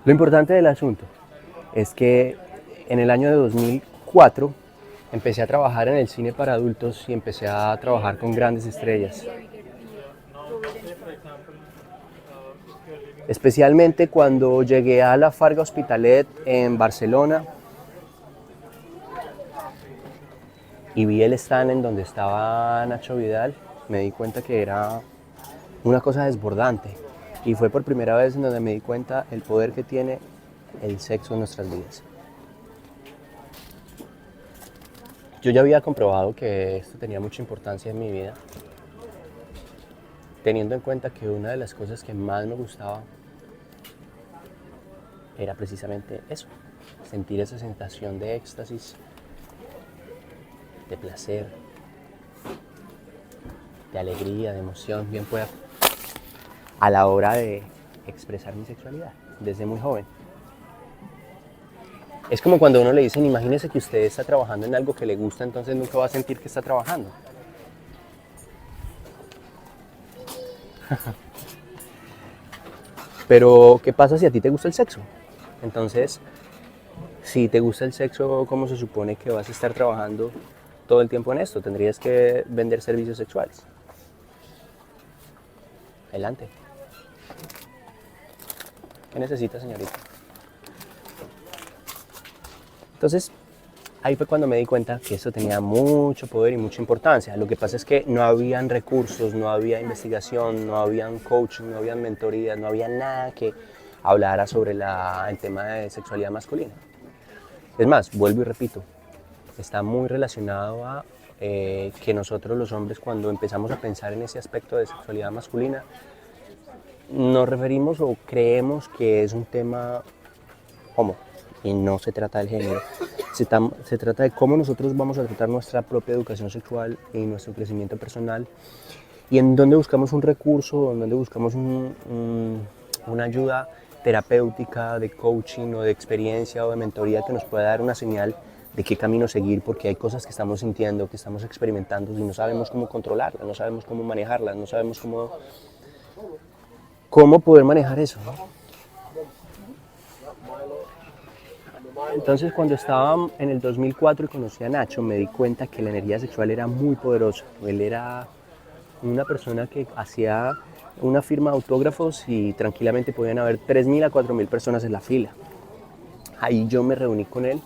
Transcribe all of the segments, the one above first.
Lo importante del asunto es que en el año de 2004 empecé a trabajar en el cine para adultos y empecé a trabajar con grandes estrellas. Especialmente cuando llegué a la Farga Hospitalet en Barcelona y vi el stand en donde estaba Nacho Vidal, me di cuenta que era una cosa desbordante. Y fue por primera vez en donde me di cuenta el poder que tiene el sexo en nuestras vidas. Yo ya había comprobado que esto tenía mucha importancia en mi vida, teniendo en cuenta que una de las cosas que más me gustaba era precisamente eso, sentir esa sensación de éxtasis, de placer, de alegría, de emoción, bien pueda, a la hora de expresar mi sexualidad, desde muy joven. Es como cuando a uno le dicen, imagínese que usted está trabajando en algo que le gusta, entonces nunca va a sentir que está trabajando. Pero, ¿qué pasa si a ti te gusta el sexo? Entonces, si te gusta el sexo, ¿cómo se supone que vas a estar trabajando todo el tiempo en esto? Tendrías que vender servicios sexuales. Adelante. ¿Qué necesita, señorita? Entonces, ahí fue cuando me di cuenta que eso tenía mucho poder y mucha importancia. Lo que pasa es que no habían recursos, no había investigación, no habían coaching, no habían mentorías, no había nada que hablara sobre el tema de sexualidad masculina. Es más, vuelvo y repito, está muy relacionado a que nosotros los hombres, cuando empezamos a pensar en ese aspecto de sexualidad masculina, nos referimos o creemos que es un tema homo, y no se trata del género. Se trata de cómo nosotros vamos a tratar nuestra propia educación sexual y nuestro crecimiento personal, y en donde buscamos un recurso, en donde buscamos una ayuda terapéutica, de coaching o de experiencia o de mentoría que nos pueda dar una señal de qué camino seguir, porque hay cosas que estamos sintiendo, que estamos experimentando y no sabemos cómo controlarlas, no sabemos cómo manejarlas, no sabemos cómo poder manejar eso, ¿no? Entonces, cuando estaba en el 2004 y conocí a Nacho, me di cuenta que la energía sexual era muy poderosa. Él era una persona que hacía una firma de autógrafos y tranquilamente podían haber 3.000 a 4.000 personas en la fila. Ahí yo me reuní con él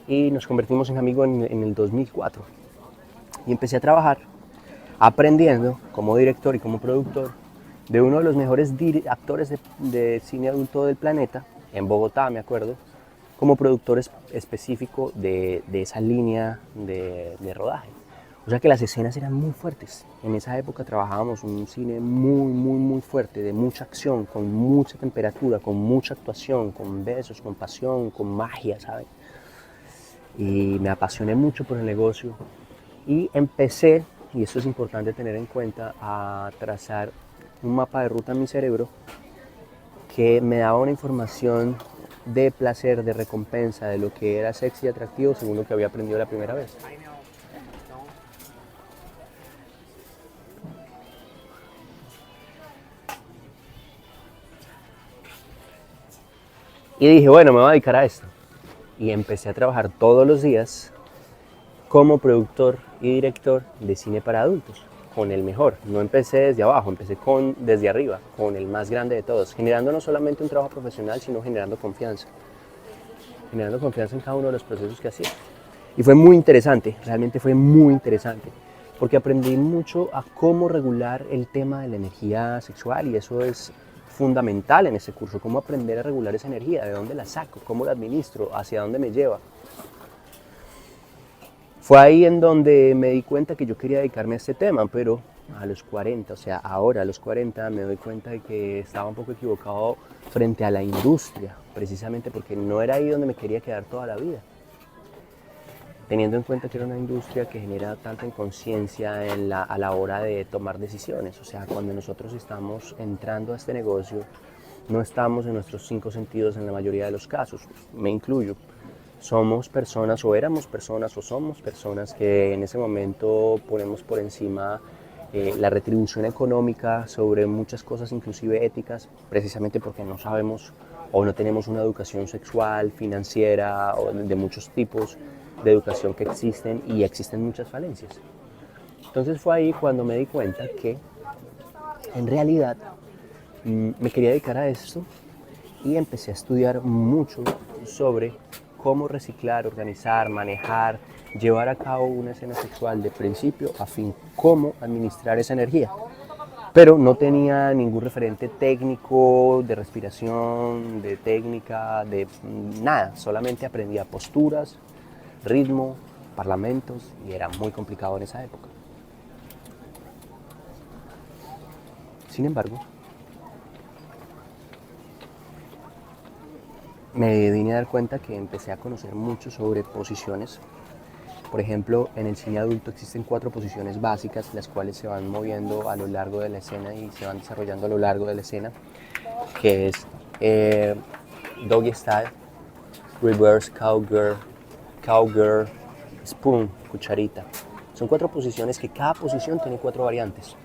y nos convertimos en amigos en el 2004. Y empecé a trabajar aprendiendo como director y como productor de uno de los mejores actores de cine adulto del planeta, en Bogotá, me acuerdo, como productor específico de esa línea de rodaje. O sea que las escenas eran muy fuertes. En esa época trabajábamos un cine muy fuerte, de mucha acción, con mucha temperatura, con mucha actuación, con besos, con pasión, con magia, ¿saben? Y me apasioné mucho por el negocio y empecé, y esto es importante tener en cuenta, a trazar un mapa de ruta en mi cerebro que me daba una información de placer, de recompensa, de lo que era sexy y atractivo según lo que había aprendido la primera vez. Y dije, bueno, me voy a dedicar a esto. Y empecé a trabajar todos los días como productor y director de cine para adultos, con el mejor. No empecé desde abajo, empecé desde arriba, con el más grande de todos, generando no solamente un trabajo profesional, sino generando confianza en cada uno de los procesos que hacía. Y fue muy interesante, realmente fue muy interesante, porque aprendí mucho a cómo regular el tema de la energía sexual, y eso es fundamental en ese curso, cómo aprender a regular esa energía, de dónde la saco, cómo la administro, hacia dónde me lleva. Fue ahí en donde me di cuenta que yo quería dedicarme a este tema, pero a los 40, o sea, ahora a los 40 me doy cuenta de que estaba un poco equivocado frente a la industria, precisamente porque no era ahí donde me quería quedar toda la vida. Teniendo en cuenta que era una industria que genera tanta inconsciencia a la hora de tomar decisiones. O sea, cuando nosotros estamos entrando a este negocio, no estamos en nuestros 5 sentidos en la mayoría de los casos, me incluyo. Somos personas, o éramos personas, o somos personas que en ese momento ponemos por encima la retribución económica sobre muchas cosas, inclusive éticas, precisamente porque no sabemos o no tenemos una educación sexual, financiera o de muchos tipos de educación que existen y existen muchas falencias. Entonces fue ahí cuando me di cuenta que en realidad me quería dedicar a esto y empecé a estudiar mucho sobre cómo reciclar, organizar, manejar, llevar a cabo una escena sexual de principio a fin, cómo administrar esa energía. Pero no tenía ningún referente técnico, de respiración, de técnica, de nada. Solamente aprendía posturas, ritmo, parlamentos y era muy complicado en esa época. Sin embargo, me vine a dar cuenta que empecé a conocer mucho sobre posiciones. Por ejemplo, en el cine adulto existen 4 posiciones básicas, las cuales se van moviendo a lo largo de la escena y se van desarrollando a lo largo de la escena, que es Doggy Style, Reverse Cowgirl, Cowgirl, Spoon, cucharita. Son 4 posiciones que cada posición tiene 4 variantes.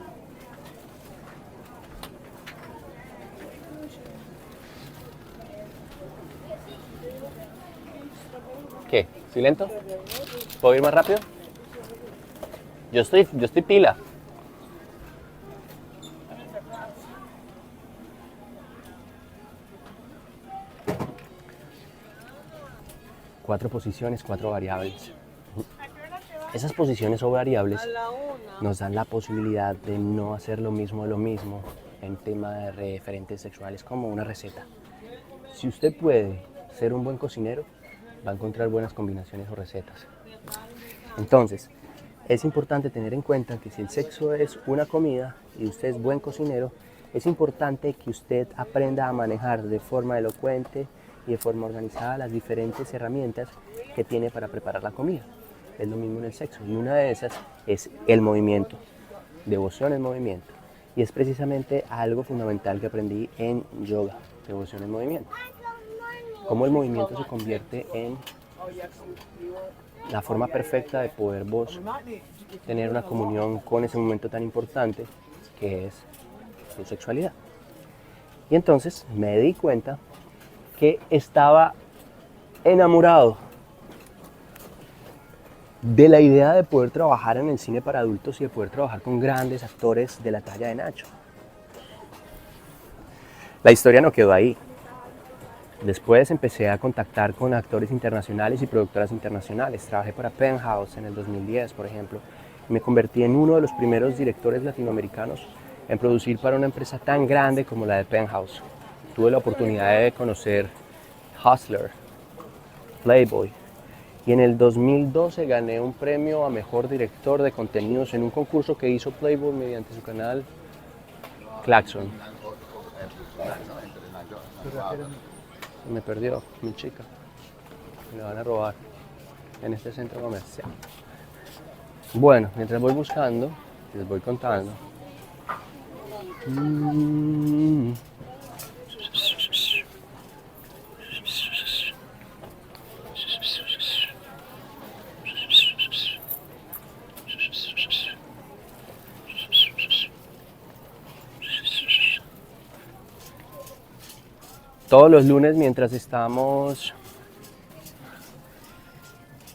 ¿Qué? ¿Estoy lento? ¿Puedo ir más rápido? Yo estoy pila. Cuatro posiciones, 4 variables. Esas posiciones o variables nos dan la posibilidad de no hacer lo mismo en tema de referentes sexuales como una receta. Si usted puede ser un buen cocinero, va a encontrar buenas combinaciones o recetas. Entonces, es importante tener en cuenta que si el sexo es una comida y usted es buen cocinero, es importante que usted aprenda a manejar de forma elocuente y de forma organizada las diferentes herramientas que tiene para preparar la comida. Es lo mismo en el sexo y una de esas es el movimiento, devoción en movimiento. Y es precisamente algo fundamental que aprendí en yoga, devoción en movimiento. Cómo el movimiento se convierte en la forma perfecta de poder vos tener una comunión con ese momento tan importante que es su sexualidad. Y entonces me di cuenta que estaba enamorado de la idea de poder trabajar en el cine para adultos y de poder trabajar con grandes actores de la talla de Nacho. La historia no quedó ahí. Después empecé a contactar con actores internacionales y productoras internacionales. Trabajé para Penthouse en el 2010, por ejemplo, y me convertí en uno de los primeros directores latinoamericanos en producir para una empresa tan grande como la de Penthouse. Tuve la oportunidad de conocer Hustler, Playboy, y en el 2012 gané un premio a Mejor Director de Contenidos en un concurso que hizo Playboy mediante su canal Claxon. Me perdió mi chica, me la van a robar en este centro comercial. Bueno, mientras voy buscando, les voy contando. Todos los lunes, mientras estamos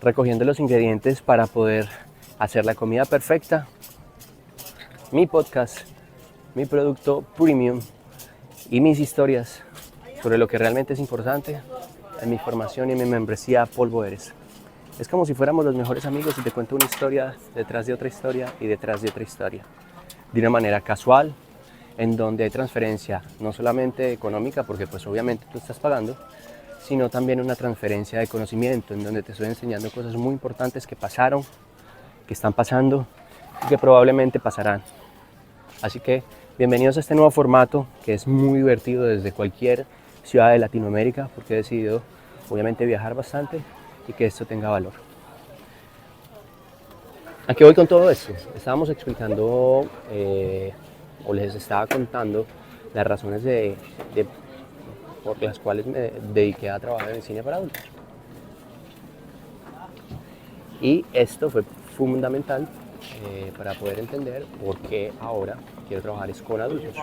recogiendo los ingredientes para poder hacer la comida perfecta, mi podcast, mi producto premium y mis historias sobre lo que realmente es importante en mi formación y en mi membresía Polvo Eres. Es como si fuéramos los mejores amigos y te cuento una historia detrás de otra historia y detrás de otra historia. De una manera casual, en donde hay transferencia no solamente económica, porque pues obviamente tú estás pagando, sino también una transferencia de conocimiento, en donde te estoy enseñando cosas muy importantes que pasaron, que están pasando y que probablemente pasarán. Así que bienvenidos a este nuevo formato que es muy divertido desde cualquier ciudad de Latinoamérica, porque he decidido obviamente viajar bastante y que esto tenga valor. ¿A qué voy con todo esto? Estábamos explicando o les estaba contando las razones por las cuales me dediqué a trabajar en el cine para adultos. Y esto fue fundamental para poder entender por qué ahora quiero trabajar con adultos.